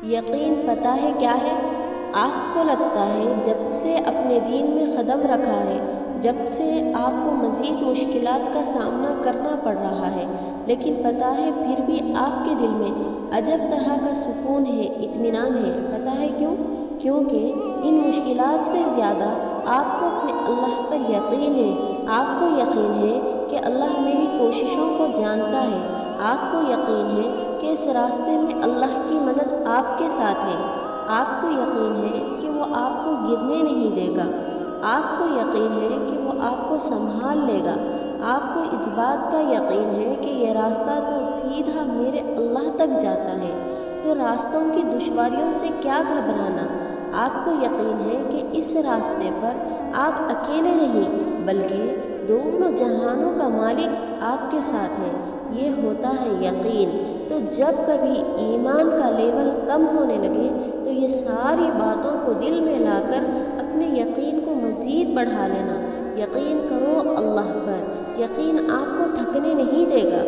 یقین پتہ ہے کیا ہے؟ آپ کو لگتا ہے جب سے اپنے دین میں قدم رکھا ہے، جب سے آپ کو مزید مشکلات کا سامنا کرنا پڑ رہا ہے، لیکن پتہ ہے پھر بھی آپ کے دل میں عجب طرح کا سکون ہے، اطمینان ہے۔ پتہ ہے کیوں؟ کیونکہ ان مشکلات سے زیادہ آپ کو اپنے اللہ پر یقین ہے۔ آپ کو یقین ہے کہ اللہ میری کوششوں کو جانتا ہے۔ آپ کو یقین ہے کہ اس راستے میں اللہ کی مدد آپ کے ساتھ ہے۔ آپ کو یقین ہے کہ وہ آپ کو گرنے نہیں دے گا۔ آپ کو یقین ہے کہ وہ آپ کو سنبھال لے گا۔ آپ کو اس بات کا یقین ہے کہ یہ راستہ تو سیدھا میرے اللہ تک جاتا ہے، تو راستوں کی دشواریوں سے کیا گھبرانا۔ آپ کو یقین ہے کہ اس راستے پر آپ اکیلے نہیں بلکہ دونوں جہانوں کا مالک آپ کے ساتھ ہے۔ یہ ہوتا ہے یقین۔ تو جب کبھی ایمان کا لیول کم ہونے لگے تو یہ ساری باتوں کو دل میں لا کر اپنے یقین کو مزید بڑھا لینا۔ یقین کرو اللہ پر، یقین آپ کو تھکنے نہیں دے گا۔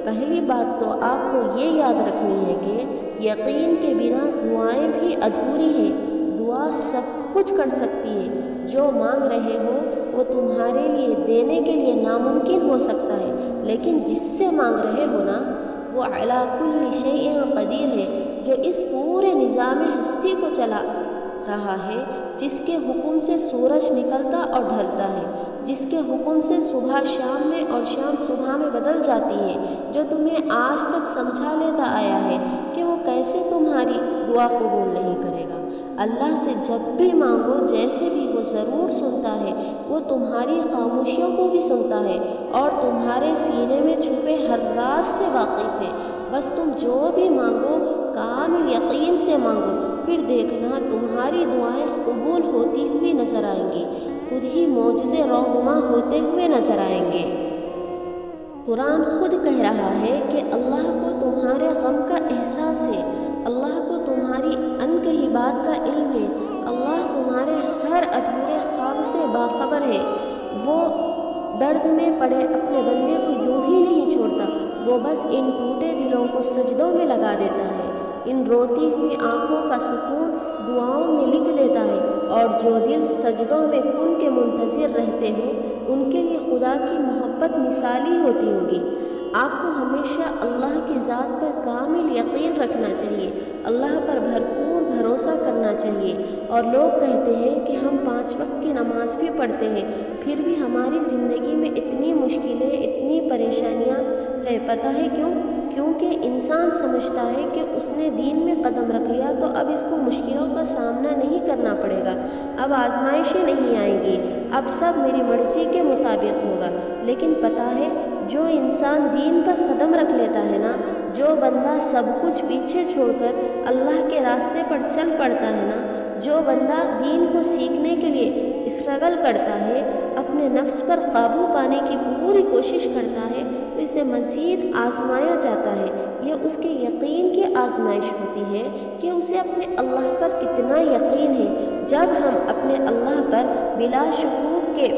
پہلی بات تو آپ کو یہ یاد رکھنی ہے کہ یقین کے بنا دعائیں بھی ادھوری ہیں۔ دعا سب کچھ کر سکتی ہے۔ جو مانگ رہے ہو وہ تمہارے لیے دینے کے لیے ناممکن ہو سکتا ہے، لیکن جس سے مانگ رہے ہو نا وہ علی کل شیء قدیر ہے، جو اس پورے نظام ہستی کو چلا رہا ہے، جس کے حکم سے سورج نکلتا اور ڈھلتا ہے، جس کے حکم سے صبح شام میں اور شام صبح میں بدل جاتی ہے، جو تمہیں آج تک سمجھا لیتا آیا ہے کہ وہ کیسے تمہاری دعا قبول نہیں کرے گا۔ اللہ سے جب بھی مانگو جیسے بھی وہ ضرور سنتا ہے۔ وہ تمہاری خاموشیوں کو بھی سنتا ہے اور تمہارے سینے میں چھپے ہر راز سے واقف ہے۔ بس تم جو بھی مانگو کامل یقین سے مانگو، پھر دیکھنا تمہاری دعائیں قبول ہوتی ہوئی نظر آئیں گی، خود ہی معجزے رونما ہوتے ہوئے نظر آئیں گے۔ قرآن خود کہہ رہا ہے کہ اللہ کو تمہارے غم کا احساس ہے، اللہ کو تمہاری انکہی بات کا علم ہے، اللہ تمہارے ہر ادھورے خواب سے باخبر ہے۔ وہ درد میں پڑے اپنے بندے کو یوں ہی نہیں چھوڑتا، وہ بس ان ٹوٹے دلوں کو سجدوں میں لگا دیتا ہے، ان روتی ہوئی آنکھوں کا سکون دعاؤں میں لکھ دیتا ہے، اور جو دل سجدوں میں کن کے منتظر رہتے ہوں ان کے لیے خدا کی محبت مثالی ہوتی ہوگی۔ آپ کو ہمیشہ اللہ کی ذات پر کامل یقین رکھنا چاہیے، اللہ پر بھرپور بھروسہ کرنا چاہیے۔ اور لوگ کہتے ہیں کہ ہم 5 وقت کی نماز بھی پڑھتے ہیں، پھر بھی ہماری زندگی میں اتنی مشکلیں، اتنی پریشانیاں ہیں۔ پتہ ہے کیوں؟ کیونکہ انسان سمجھتا ہے کہ اس نے دین میں قدم رکھ لیا تو اب اس کو مشکلوں کا سامنا نہیں کرنا پڑے گا، اب آزمائشیں نہیں آئیں گی، اب سب میری مرضی کے مطابق ہوگا۔ لیکن پتہ ہے جو انسان دین پر قدم رکھ لیتا ہے نا، جو بندہ سب کچھ پیچھے چھوڑ کر اللہ کے راستے پر چل پڑتا ہے نا، جو بندہ دین کو سیکھنے کے لیے اسٹرگل کرتا ہے، اپنے نفس پر قابو پانے کی پوری کوشش کرتا ہے، تو اسے مزید آزمایا جاتا ہے۔ یہ اس کے یقین کی آزمائش ہوتی ہے کہ اسے اپنے اللہ پر کتنا یقین ہے۔ جب ہم اپنے اللہ پر بلا شکوک کے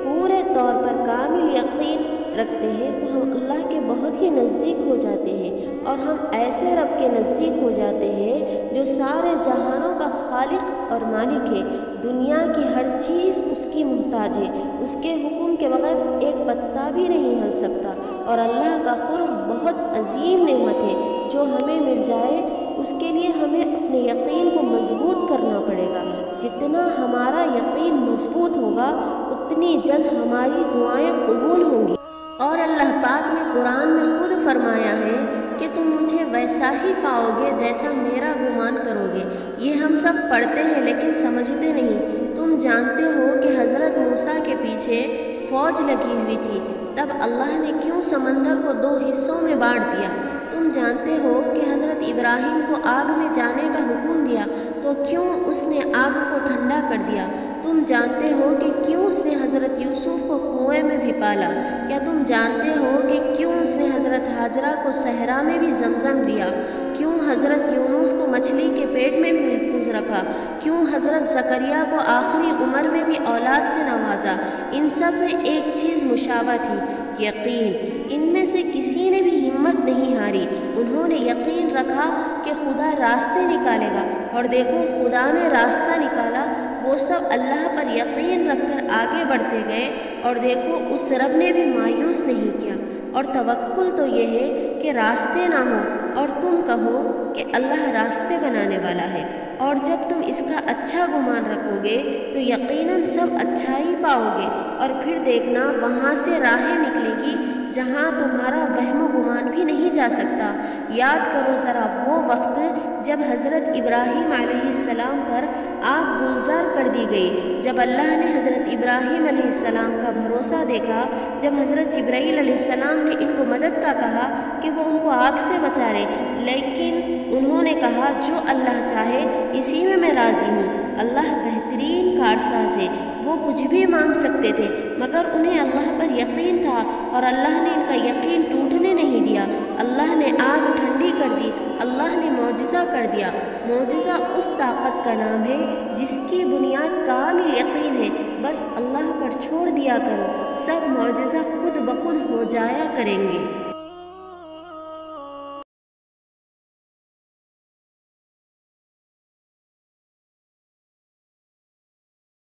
پورے طور پر کامل یقین رکھتے ہیں تو ہم اللہ کے بہت ہی نزدیک ہو جاتے ہیں، اور ہم ایسے رب کے نزدیک ہو جاتے ہیں جو سارے جہانوں کا خالق اور مالک ہے۔ دنیا کی ہر چیز اس کی محتاج ہے، اس کے حکم کے بغیر ایک پتا بھی نہیں ہل سکتا، اور اللہ کا قرب بہت عظیم نعمت ہے جو ہمیں مل جائے اس کے لیے ہمیں اپنے یقین کو مضبوط کرنا پڑے گا۔ جتنا ہمارا یقین مضبوط ہوگا اتنی جلد ہماری دعائیں قبول ہوں گی۔ اور اللہ پاک نے قرآن میں خود فرمایا ہے کہ تم مجھے ویسا ہی پاؤ گے جیسا میرا گمان کرو گے۔ یہ ہم سب پڑھتے ہیں لیکن سمجھتے نہیں۔ تم جانتے ہو کہ حضرت موسیٰ کے پیچھے فوج لگی ہوئی تھی، تب اللہ نے کیوں سمندر کو 2 حصوں میں بانٹ دیا؟ تم جانتے ہو کہ حضرت ابراہیم کو آگ میں جانے کا حکم دیا تو کیوں اس نے آگ کو ٹھنڈا کر دیا؟ تم جانتے ہو کہ کیوں اس نے حضرت یوسف کو کنویں میں بھی پالا؟ کیا تم جانتے ہو کہ کیوں اس نے حضرت ہاجرہ کو صحرا میں بھی زمزم دیا؟ کیوں حضرت یونس کو مچھلی کے پیٹ میں بھی محفوظ رکھا؟ کیوں حضرت زکریا کو آخری عمر میں بھی اولاد سے نوازا؟ ان سب میں ایک چیز مشابہ تھی یقین۔ ان میں سے کسی نے بھی ہمت نہیں ہاری، انہوں نے یقین رکھا کہ خدا راستے نکالے گا، اور دیکھو خدا نے راستہ نکالا۔ وہ سب اللہ پر یقین رکھ کر آگے بڑھتے گئے، اور دیکھو اس رب نے بھی مایوس نہیں کیا۔ اور توکل تو یہ ہے کہ راستے نہ ہوں اور تم کہو کہ اللہ راستے بنانے والا ہے، اور جب تم اس کا اچھا گمان رکھو گے تو یقیناً سب اچھائی پاؤ گے، اور پھر دیکھنا وہاں سے راہیں نکلے گی جہاں تمہارا وہم و گمان بھی نہیں جا سکتا۔ یاد کرو ذرا وہ وقت جب حضرت ابراہیم علیہ السلام پر آگ گلزار کر دی گئی، جب اللہ نے حضرت ابراہیم علیہ السلام کا بھروسہ دیکھا، جب حضرت جبرائیل علیہ السلام نے ان کو مدد کا کہا کہ وہ ان کو آگ سے بچا لے، لیکن انہوں نے کہا جو اللہ چاہے اسی میں راضی ہوں۔ اللہ بہترین کارساز ہے، وہ کچھ بھی مانگ سکتے تھے، مگر انہیں اللہ پر یقین تھا، اور اللہ نے ان کا یقین ٹوٹنے نہیں دیا۔ اللہ نے آگ ٹھنڈی کر دی، اللہ نے معجزہ کر دیا۔ معجزہ اس طاقت کا نام ہے جس کی بنیاد کامل یقین ہے۔ بس اللہ پر چھوڑ دیا کرو، سب معجزہ خود بخود ہو جایا کریں گے۔